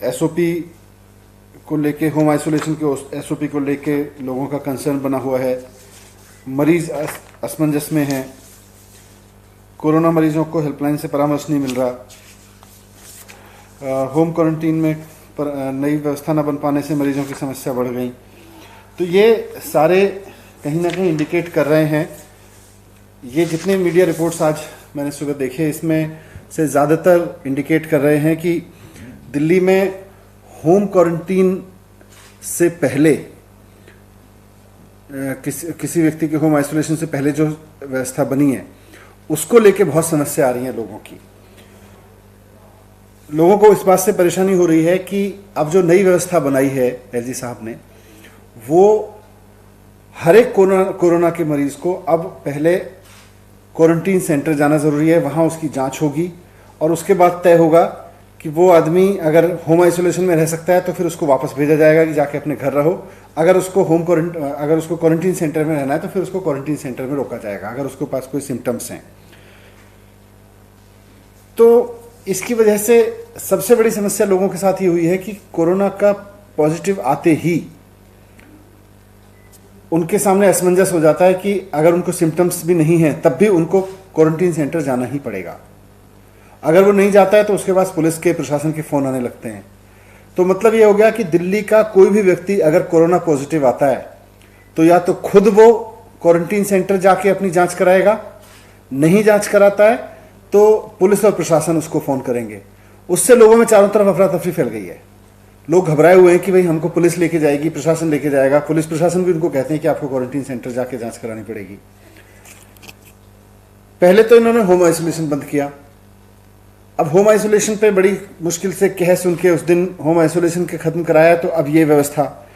SOP को लेके, home isolation के एसओपी को लेके लोगों का कंसर्न बना हुआ है। मरीज असमंजस में हैं। कोरोना मरीजों को हेल्पलाइन से परामर्श नहीं मिल रहा। होम क्वारंटीन में नई व्यवस्था न बन पाने से मरीजों की समस्या बढ़ गई। तो ये सारे कहीं ना कहीं इंडिकेट कर रहे हैं, ये जितने मीडिया रिपोर्ट्स आज मैंने सुबह देखे इसमें से ज़्यादातर इंडिकेट कर रहे हैं कि दिल्ली में होम क्वारंटीन से पहले किसी व्यक्ति के होम आइसोलेशन से पहले जो व्यवस्था बनी है उसको लेके बहुत समस्या आ रही है लोगों की। लोगों को इस बात से परेशानी हो रही है कि अब जो नई व्यवस्था बनाई है एलजी साहब ने, वो हर एक कोरोना के मरीज को अब पहले क्वारंटीन सेंटर जाना ज़रूरी है, वहाँ उसकी जांच होगी और उसके बाद तय होगा कि वो आदमी अगर होम आइसोलेशन में रह सकता है तो फिर उसको वापस भेजा जाएगा कि जाके अपने घर रहो। अगर उसको क्वारंटीन सेंटर में रहना है तो फिर उसको क्वारंटीन सेंटर में रोका जाएगा अगर उसके पास कोई सिम्टम्स हैं। तो इसकी वजह से सबसे बड़ी समस्या लोगों के साथ ये हुई है कि कोरोना का पॉजिटिव आते ही उनके सामने असमंजस हो जाता है कि अगर उनको सिम्टम्स भी नहीं हैं तब भी उनको क्वारंटीन सेंटर जाना ही पड़ेगा। अगर वो नहीं जाता है तो उसके पास पुलिस के, प्रशासन के फ़ोन आने लगते हैं। तो मतलब ये हो गया कि दिल्ली का कोई भी व्यक्ति अगर कोरोना पॉजिटिव आता है तो या तो खुद वो क्वारंटीन सेंटर जाके अपनी जांच कराएगा, नहीं जांच कराता है तो पुलिस और प्रशासन उसको फ़ोन करेंगे। उससे लोगों में चारों तरफ अफरा तफरी फैल गई है। लोग घबराए हुए हैं कि भाई हमको पुलिस लेके जाएगी, प्रशासन लेके जाएगा। पुलिस प्रशासन भी उनको कहते हैं कि आपको क्वारंटीन सेंटर जाके जांच करानी पड़ेगी। पहले तो इन्होंने होम आइसोलेशन बंद किया। अब होम आइसोलेशन पे बड़ी मुश्किल से कह सुन के उस दिन होम आइसोलेशन के खत्म कराया, तो अब ये व्यवस्था,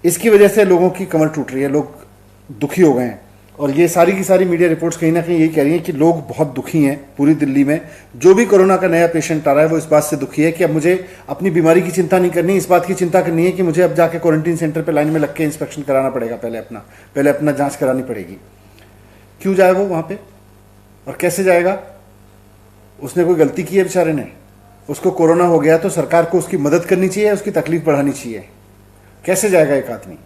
इसकी वजह से लोगों की कमर टूट रही है, लोग दुखी हो गए हैं। और ये सारी की सारी मीडिया रिपोर्ट्स कहीं ना कहीं यही कह रही हैं कि लोग बहुत दुखी हैं। पूरी दिल्ली में जो भी कोरोना का नया पेशेंट आ रहा है वो इस बात से दुखी है कि अब मुझे अपनी बीमारी की चिंता नहीं करनी, इस बात की चिंता करनी है कि मुझे अब जाके क्वारंटीन सेंटर पर लाइन में लग के इंस्पेक्शन कराना पड़ेगा, पहले अपना जाँच करानी पड़ेगी। क्यों जाए वो वहाँ पर और कैसे जाएगा? उसने कोई गलती की है बेचारे ने? उसको कोरोना हो गया तो सरकार को उसकी मदद करनी चाहिए, उसकी तकलीफ बढ़ानी चाहिए। कैसे जाएगा एक आदमी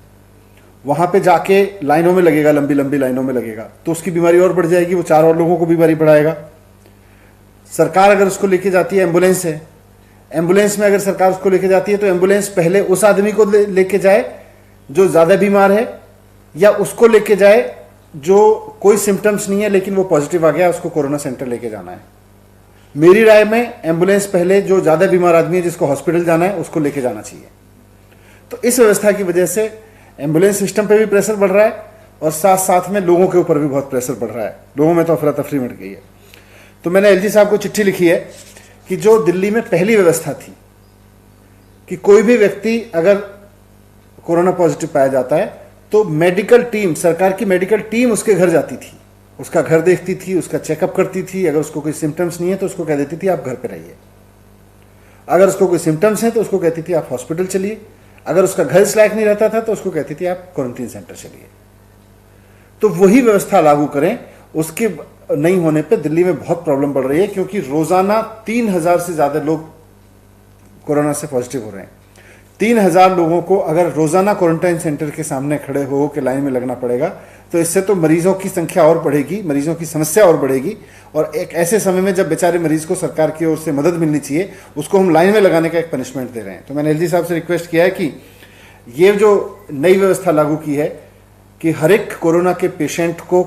वहां पे? जाके लाइनों में लगेगा, लंबी लंबी लाइनों में लगेगा तो उसकी बीमारी और बढ़ जाएगी, वो 4 और लोगों को बीमारी बढ़ाएगा। सरकार अगर उसको लेके जाती है, एम्बुलेंस है, एम्बुलेंस में अगर सरकार उसको लेके जाती है तो एम्बुलेंस पहले उस आदमी को लेके जाए जो ज्यादा बीमार है, या उसको लेके जाए जो कोई सिम्टम्स नहीं है लेकिन वो पॉजिटिव आ गया, उसको कोरोना सेंटर लेके जाना है। मेरी राय में एम्बुलेंस पहले जो ज्यादा बीमार आदमी है जिसको हॉस्पिटल जाना है उसको लेके जाना चाहिए। तो इस व्यवस्था की वजह से एम्बुलेंस सिस्टम पे भी प्रेशर बढ़ रहा है और साथ साथ में लोगों के ऊपर भी बहुत प्रेशर बढ़ रहा है। लोगों में तो अफरा तफरी मच गई है। तो मैंने एलजी साहब को चिट्ठी लिखी है कि जो दिल्ली में पहली व्यवस्था थी कि कोई भी व्यक्ति अगर कोरोना पॉजिटिव पाया जाता है तो मेडिकल टीम, सरकार की मेडिकल टीम उसके घर जाती थी, उसका घर देखती थी, उसका चेकअप करती थी। अगर उसको कोई सिम्टम्स नहीं है तो उसको कह देती थी आप घर पे रहिए। अगर उसको कोई सिम्टम्स हैं तो उसको कहती थी आप हॉस्पिटल चलिए। अगर उसका घर इस लायक नहीं रहता था तो उसको कहती थी आप क्वारंटीन सेंटर चलिए। तो वही व्यवस्था लागू करें। उसके नहीं होने पे दिल्ली में बहुत प्रॉब्लम बढ़ रही है, क्योंकि रोजाना 3000 से ज्यादा लोग कोरोना से पॉजिटिव हो रहे हैं। 3000 लोगों को अगर रोजाना क्वारंटाइन सेंटर के सामने खड़े हो के लाइन में लगना पड़ेगा तो इससे तो मरीजों की संख्या और बढ़ेगी, मरीजों की समस्या और बढ़ेगी। और एक ऐसे समय में जब बेचारे मरीज को सरकार की ओर से मदद मिलनी चाहिए, उसको हम लाइन में लगाने का एक पनिशमेंट दे रहे हैं। तो मैंने एलजी साहब से रिक्वेस्ट किया है कि ये जो नई व्यवस्था लागू की है कि हर एक कोरोना के पेशेंट को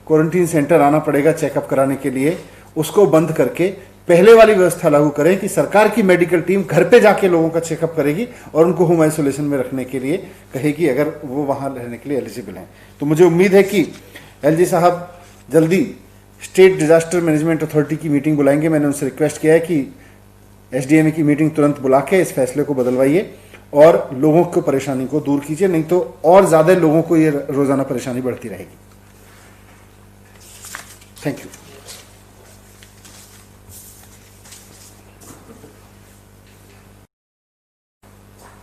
क्वारंटीन सेंटर आना पड़ेगा चेकअप कराने के लिए, उसको बंद करके पहले वाली व्यवस्था लागू करें कि सरकार की मेडिकल टीम घर पे जाके लोगों का चेकअप करेगी और उनको होम आइसोलेशन में रखने के लिए कहेगी अगर वो वहां रहने के लिए एलिजिबल हैं। तो मुझे उम्मीद है कि एलजी साहब जल्दी स्टेट डिजास्टर मैनेजमेंट अथॉरिटी की मीटिंग बुलाएंगे। मैंने उनसे रिक्वेस्ट किया है कि एसडीएमए की मीटिंग तुरंत बुला के इस फैसले को बदलवाइए और लोगों को परेशानी को दूर कीजिए, नहीं तो और ज्यादा लोगों को ये रोजाना परेशानी बढ़ती रहेगी। Thank you.